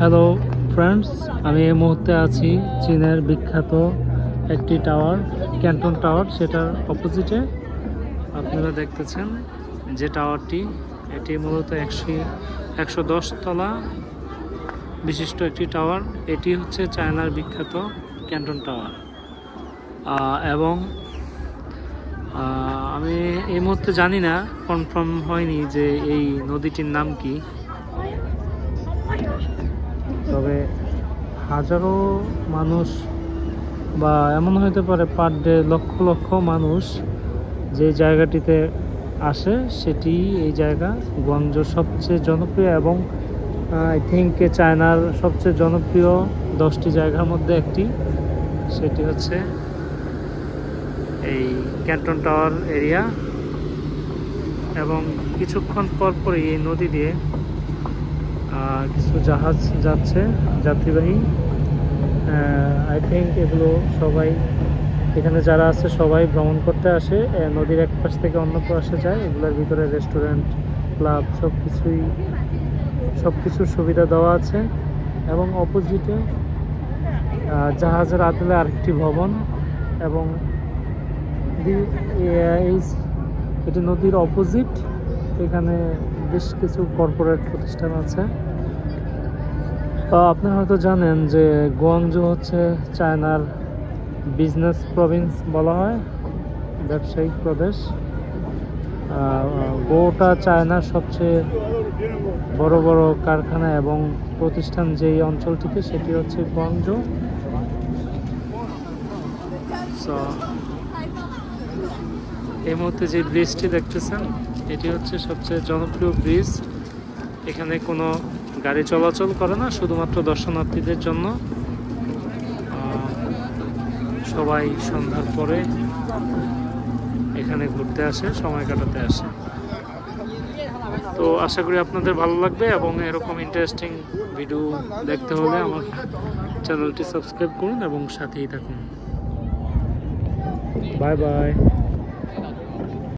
Hello friends, আমি এই মুহূর্তে আছি চীনের বিখ্যাত একটি টাওয়ার, ক্যান্টন টাওয়ার। সেটার অপোজিটে আপনারা দেখতেছেন যে টাওয়ারটি, এটি মূলত 110 তলা বিশিষ্ট একটি টাওয়ার। এটি হচ্ছে চায়নার বিখ্যাত ক্যান্টন টাওয়ার। এবং আমি এই মুহূর্তে জানি না, কনফার্ম হয়নি যে এই নদীটির নাম কি, তবে হাজারো মানুষ বা এমন হতে পারে পার ডে লক্ষ লক্ষ মানুষ যে জায়গাটিতে আসে, সেটি এই জায়গা গুয়াংজোর সবচেয়ে জনপ্রিয় এবং আই থিঙ্ক চায়নার সবচেয়ে জনপ্রিয় 10টি জায়গার মধ্যে একটি। সেটি হচ্ছে এই ক্যান্টন টাওয়ার এরিয়া। এবং কিছুক্ষণ পরপরই এই নদী দিয়ে কিছু জাহাজ যাচ্ছে, যাত্রীবাহী। আই থিঙ্ক এগুলো সবাই, এখানে যারা আছে সবাই ভ্রমণ করতে আসে, নদীর এক পাশ থেকে অন্য পাশে যায়। এগুলোর ভিতরে রেস্টুরেন্ট, ক্লাব সব কিছুর সুবিধা দেওয়া আছে। এবং অপোজিটে জাহাজের আদলে আরেকটি ভবন। এবং এটি নদীর অপোজিট, এখানে বেশ কিছু কর্পোরেট প্রতিষ্ঠান আছে। আপনারা হয়তো জানেন যে গুয়াংজো হচ্ছে চায়নার বিজনেস প্রভিন্স বলা হয়, ব্যবসায়িক প্রদেশ। গোটা চায়নার সবচেয়ে বড় বড় কারখানা এবং প্রতিষ্ঠান যেই অঞ্চলটিতে, সেটি হচ্ছে গুয়াংজো। এই মুহূর্তে যে ব্রিজটি দেখতেছেন, এটি হচ্ছে সবচেয়ে জনপ্রিয় ব্রিজ। এখানে কোনো গাড়ি চলাচল করে না, শুধুমাত্র দর্শনার্থীদের জন্য। সবাই সন্ধ্যার পরে এখানে ঘুরতে আসে, সময় কাটাতে আসে। তো আশা করি আপনাদের ভালো লাগবে, এবং এরকম ইন্টারেস্টিং ভিডিও দেখতে হলে আমার চ্যানেলটি সাবস্ক্রাইব করুন এবং সাথেই থাকুন। Bye bye.